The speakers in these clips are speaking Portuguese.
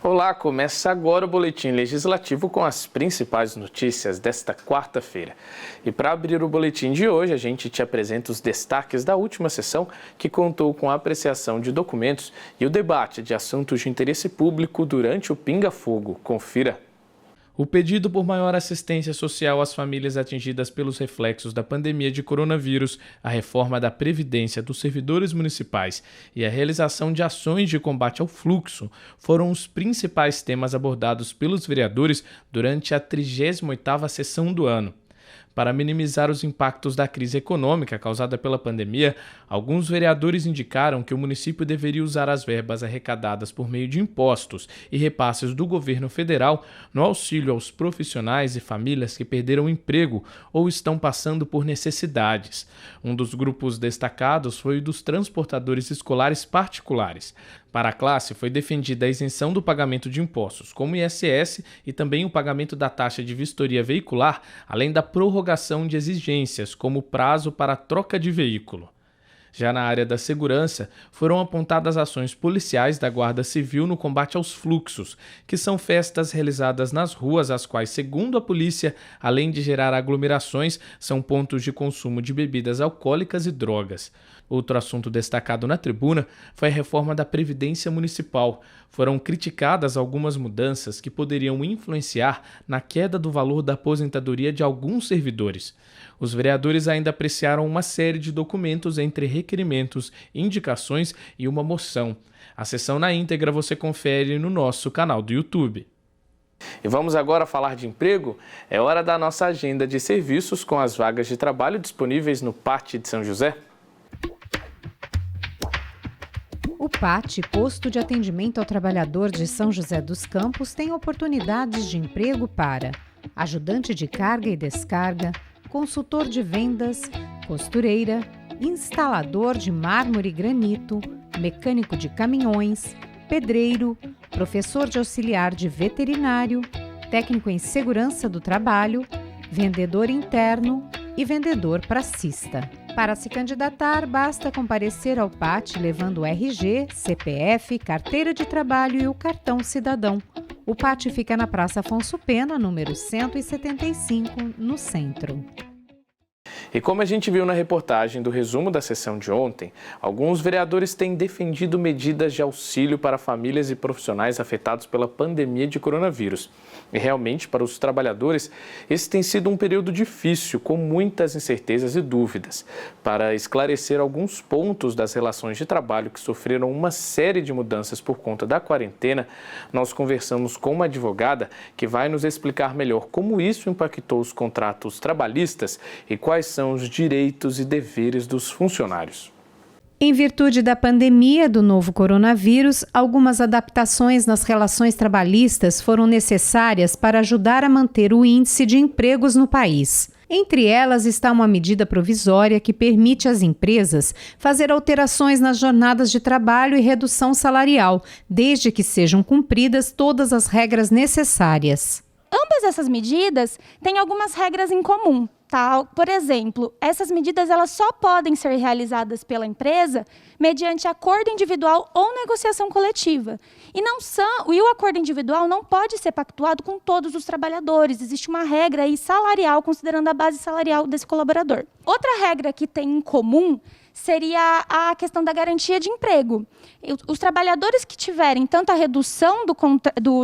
Olá, começa agora o Boletim Legislativo com as principais notícias desta quarta-feira. E para abrir o boletim de hoje, a gente te apresenta os destaques da última sessão, que contou com a apreciação de documentos e o debate de assuntos de interesse público durante o Pinga Fogo. Confira. O pedido por maior assistência social às famílias atingidas pelos reflexos da pandemia de coronavírus, a reforma da Previdência dos servidores municipais e a realização de ações de combate ao fluxo foram os principais temas abordados pelos vereadores durante a 38ª sessão do ano. Para minimizar os impactos da crise econômica causada pela pandemia, alguns vereadores indicaram que o município deveria usar as verbas arrecadadas por meio de impostos e repasses do governo federal no auxílio aos profissionais e famílias que perderam o emprego ou estão passando por necessidades. Um dos grupos destacados foi o dos transportadores escolares particulares. Para a classe, foi defendida a isenção do pagamento de impostos, como ISS, e também o pagamento da taxa de vistoria veicular, além da prorrogação de exigências, como o prazo para a troca de veículo. Já na área da segurança, foram apontadas ações policiais da Guarda Civil no combate aos fluxos, que são festas realizadas nas ruas, as quais, segundo a polícia, além de gerar aglomerações, são pontos de consumo de bebidas alcoólicas e drogas. Outro assunto destacado na tribuna foi a reforma da Previdência Municipal. Foram criticadas algumas mudanças que poderiam influenciar na queda do valor da aposentadoria de alguns servidores. Os vereadores ainda apreciaram uma série de documentos entre requerimentos, indicações e uma moção. A sessão na íntegra você confere no nosso canal do YouTube. E vamos agora falar de emprego? É hora da nossa agenda de serviços com as vagas de trabalho disponíveis no PAT de São José. O PAT, Posto de Atendimento ao Trabalhador de São José dos Campos, tem oportunidades de emprego para ajudante de carga e descarga, consultor de vendas, costureira, instalador de mármore e granito, mecânico de caminhões, pedreiro, professor de auxiliar de veterinário, técnico em segurança do trabalho, vendedor interno e vendedor pracista. Para se candidatar, basta comparecer ao PAT levando o RG, CPF, carteira de trabalho e o cartão cidadão. O PAT fica na Praça Afonso Pena, número 175, no centro. E como a gente viu na reportagem do resumo da sessão de ontem, alguns vereadores têm defendido medidas de auxílio para famílias e profissionais afetados pela pandemia de coronavírus. E realmente, para os trabalhadores, esse tem sido um período difícil, com muitas incertezas e dúvidas. Para esclarecer alguns pontos das relações de trabalho que sofreram uma série de mudanças por conta da quarentena, nós conversamos com uma advogada que vai nos explicar melhor como isso impactou os contratos trabalhistas e quais são os direitos e deveres dos funcionários. Em virtude da pandemia do novo coronavírus, algumas adaptações nas relações trabalhistas foram necessárias para ajudar a manter o índice de empregos no país. Entre elas está uma medida provisória que permite às empresas fazer alterações nas jornadas de trabalho e redução salarial, desde que sejam cumpridas todas as regras necessárias. Ambas essas medidas têm algumas regras em comum. Por exemplo, essas medidas elas só podem ser realizadas pela empresa mediante acordo individual ou negociação coletiva. E o acordo individual não pode ser pactuado com todos os trabalhadores. Existe uma regra aí salarial, considerando a base salarial desse colaborador. Outra regra que tem em comum seria a questão da garantia de emprego. Os trabalhadores que tiverem tanto a redução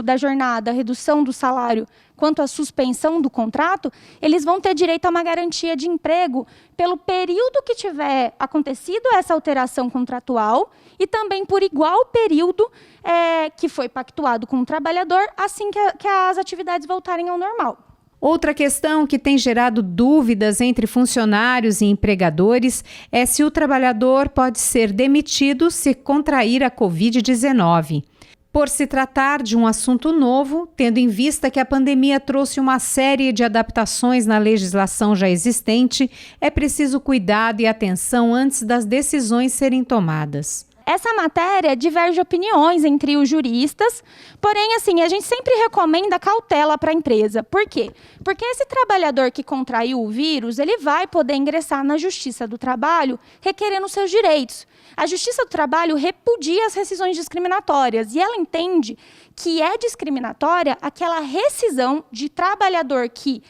da jornada, a redução do salário, quanto a suspensão do contrato, eles vão ter direito a uma garantia de emprego pelo período que tiver acontecido essa alteração contratual e também por igual período que foi pactuado com o trabalhador assim que as atividades voltarem ao normal. Outra questão que tem gerado dúvidas entre funcionários e empregadores é se o trabalhador pode ser demitido se contrair a Covid-19. Por se tratar de um assunto novo, tendo em vista que a pandemia trouxe uma série de adaptações na legislação já existente, é preciso cuidado e atenção antes das decisões serem tomadas. Essa matéria diverge opiniões entre os juristas, porém, assim, a gente sempre recomenda cautela para a empresa. Por quê? Porque esse trabalhador que contraiu o vírus, ele vai poder ingressar na Justiça do Trabalho requerendo seus direitos. A Justiça do Trabalho repudia as rescisões discriminatórias e ela entende que é discriminatória aquela rescisão de trabalhador que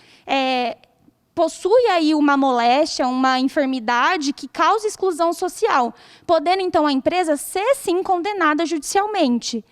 possui aí uma moléstia, uma enfermidade que causa exclusão social, podendo, então, a empresa ser, sim, condenada judicialmente.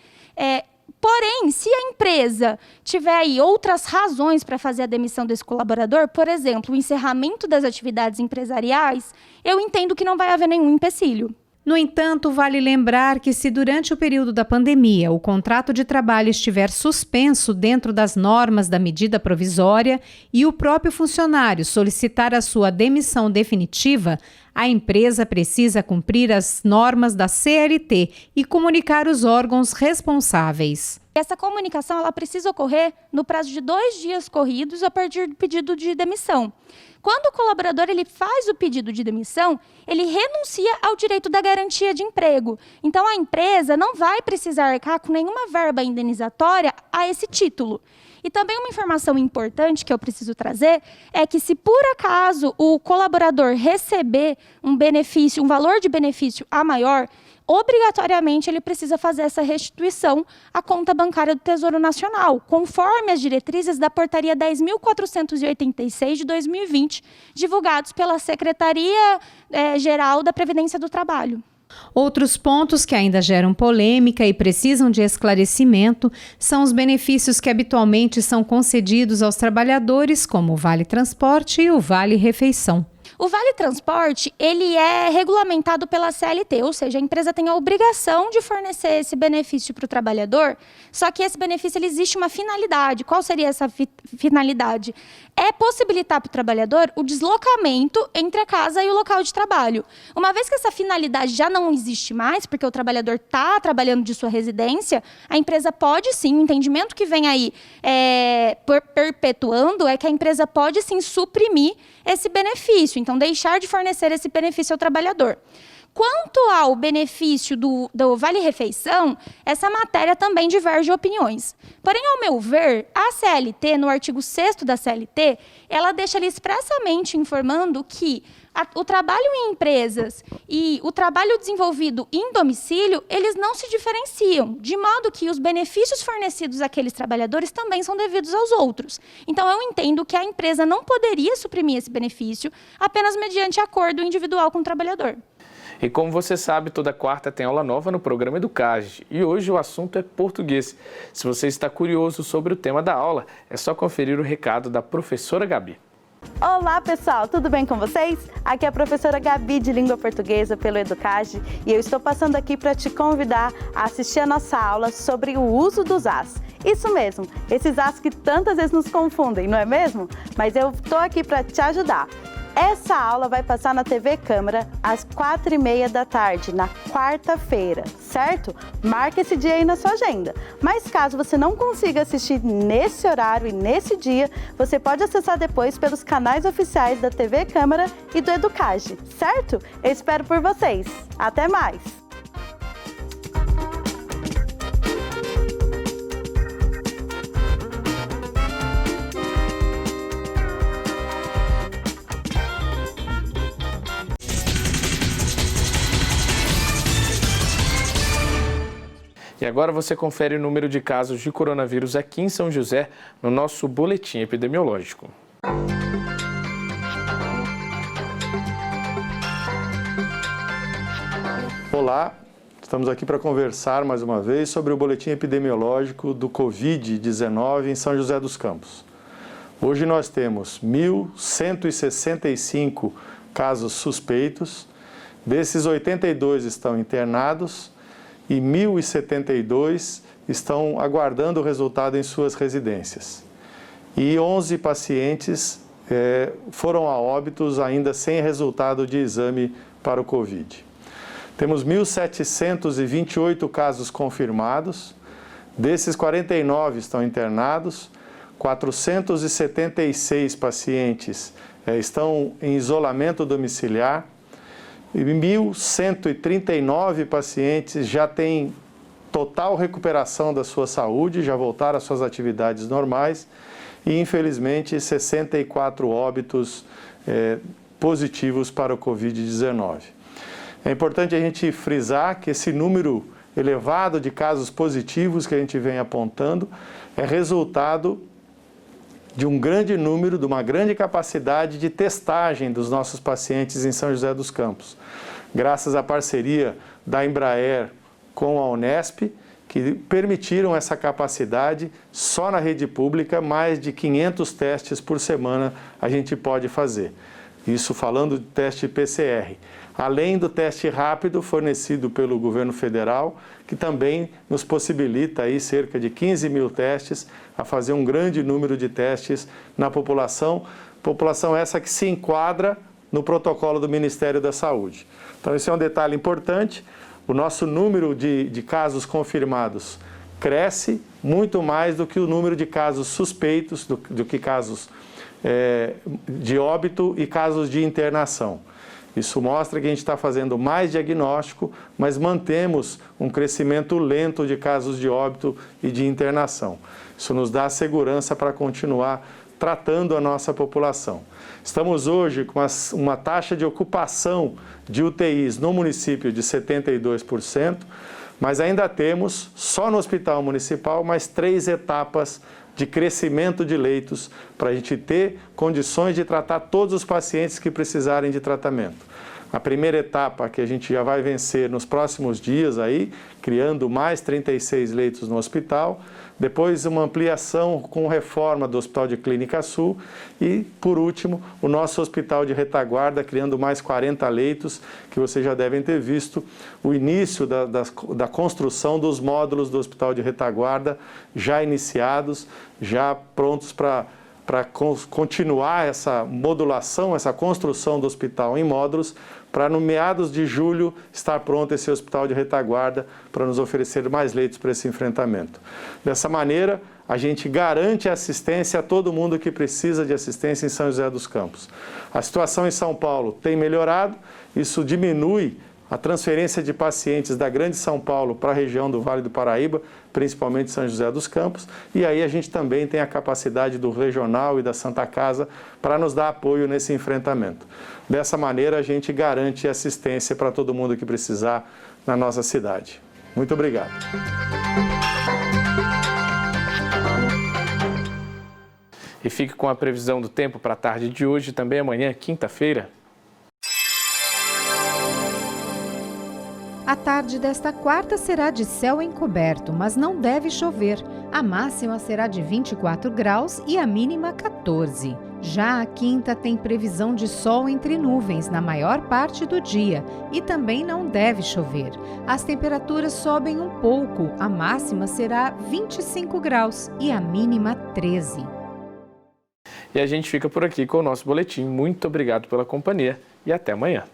Porém, se a empresa tiver aí outras razões para fazer a demissão desse colaborador, por exemplo, o encerramento das atividades empresariais, eu entendo que não vai haver nenhum empecilho. No entanto, vale lembrar que se durante o período da pandemia o contrato de trabalho estiver suspenso dentro das normas da medida provisória e o próprio funcionário solicitar a sua demissão definitiva, a empresa precisa cumprir as normas da CLT e comunicar os órgãos responsáveis. Essa comunicação ela precisa ocorrer no prazo de 2 dias corridos a partir do pedido de demissão. Quando o colaborador ele faz o pedido de demissão, ele renuncia ao direito da garantia de emprego. Então, a empresa não vai precisar arcar com nenhuma verba indenizatória a esse título. E também uma informação importante que eu preciso trazer é que se por acaso o colaborador receber um benefício, um valor de benefício a maior, obrigatoriamente ele precisa fazer essa restituição à conta bancária do Tesouro Nacional, conforme as diretrizes da Portaria 10.486 de 2020, divulgados pela Secretaria-Geral da Previdência do Trabalho. Outros pontos que ainda geram polêmica e precisam de esclarecimento são os benefícios que habitualmente são concedidos aos trabalhadores, como o Vale Transporte e o Vale Refeição. O Vale Transporte, ele é regulamentado pela CLT, ou seja, a empresa tem a obrigação de fornecer esse benefício para o trabalhador, só que esse benefício ele existe uma finalidade. Qual seria essa finalidade? É possibilitar para o trabalhador o deslocamento entre a casa e o local de trabalho. Uma vez que essa finalidade já não existe mais, porque o trabalhador está trabalhando de sua residência, a empresa pode sim, o entendimento que vem aí perpetuando é que a empresa pode sim suprimir esse benefício, então deixar de fornecer esse benefício ao trabalhador. Quanto ao benefício do Vale Refeição, essa matéria também diverge opiniões. Porém, ao meu ver, a CLT, no artigo 6º da CLT, ela deixa ali expressamente informando que o trabalho em empresas e o trabalho desenvolvido em domicílio, eles não se diferenciam, de modo que os benefícios fornecidos àqueles trabalhadores também são devidos aos outros. Então, eu entendo que a empresa não poderia suprimir esse benefício apenas mediante acordo individual com o trabalhador. E como você sabe, toda quarta tem aula nova no programa Educage. E hoje o assunto é português. Se você está curioso sobre o tema da aula, é só conferir o recado da professora Gabi. Olá pessoal, tudo bem com vocês? Aqui é a professora Gabi de Língua Portuguesa pelo Educage e eu estou passando aqui para te convidar a assistir a nossa aula sobre o uso dos as. Isso mesmo, esses as que tantas vezes nos confundem, não é mesmo? Mas eu estou aqui para te ajudar. Essa aula vai passar na TV Câmara às 4h30 da tarde, na quarta-feira, certo? Marque esse dia aí na sua agenda. Mas caso você não consiga assistir nesse horário e nesse dia, você pode acessar depois pelos canais oficiais da TV Câmara e do Educage, certo? Eu espero por vocês. Até mais! E agora você confere o número de casos de coronavírus aqui em São José no nosso boletim epidemiológico. Olá, estamos aqui para conversar mais uma vez sobre o boletim epidemiológico do Covid-19 em São José dos Campos. Hoje nós temos 1.165 casos suspeitos, desses 82 estão internados e 1.072 estão aguardando o resultado em suas residências. E 11 pacientes foram a óbitos ainda sem resultado de exame para o Covid. Temos 1.728 casos confirmados, desses 49 estão internados, 476 pacientes estão em isolamento domiciliar E 1.139 pacientes já têm total recuperação da sua saúde, já voltaram às suas atividades normais e, infelizmente, 64 óbitos positivos para o Covid-19. É importante a gente frisar que esse número elevado de casos positivos que a gente vem apontando é resultado de um grande número, de uma grande capacidade de testagem dos nossos pacientes em São José dos Campos. Graças à parceria da Embraer com a Unesp, que permitiram essa capacidade, só na rede pública, mais de 500 testes por semana a gente pode fazer. Isso falando de teste PCR. Além do teste rápido fornecido pelo governo federal, que também nos possibilita aí cerca de 15 mil testes, a fazer um grande número de testes na população essa que se enquadra no protocolo do Ministério da Saúde. Então esse é um detalhe importante. O nosso número de casos confirmados cresce muito mais do que o número de casos suspeitos, do que casos de óbito e casos de internação. Isso mostra que a gente está fazendo mais diagnóstico, mas mantemos um crescimento lento de casos de óbito e de internação. Isso nos dá segurança para continuar tratando a nossa população. Estamos hoje com uma taxa de ocupação de UTIs no município de 72%, mas ainda temos, só no Hospital Municipal, mais 3 etapas de crescimento de leitos para a gente ter condições de tratar todos os pacientes que precisarem de tratamento. A primeira etapa que a gente já vai vencer nos próximos dias aí, criando mais 36 leitos no hospital, depois uma ampliação com reforma do Hospital de Clínica Sul e, por último, o nosso Hospital de Retaguarda, criando mais 40 leitos, que vocês já devem ter visto, o início da construção dos módulos do Hospital de Retaguarda já iniciados, já prontos para continuar essa modulação, essa construção do hospital em módulos, para no meados de julho estar pronto esse hospital de retaguarda para nos oferecer mais leitos para esse enfrentamento. Dessa maneira, a gente garante assistência a todo mundo que precisa de assistência em São José dos Campos. A situação em São Paulo tem melhorado, isso diminui a transferência de pacientes da Grande São Paulo para a região do Vale do Paraíba, principalmente São José dos Campos, e aí a gente também tem a capacidade do Regional e da Santa Casa para nos dar apoio nesse enfrentamento. Dessa maneira, a gente garante assistência para todo mundo que precisar na nossa cidade. Muito obrigado. E fique com a previsão do tempo para a tarde de hoje e também amanhã, quinta-feira. A tarde desta quarta será de céu encoberto, mas não deve chover. A máxima será de 24 graus e a mínima 14. Já a quinta tem previsão de sol entre nuvens na maior parte do dia e também não deve chover. As temperaturas sobem um pouco, a máxima será 25 graus e a mínima 13. E a gente fica por aqui com o nosso boletim. Muito obrigado pela companhia e até amanhã.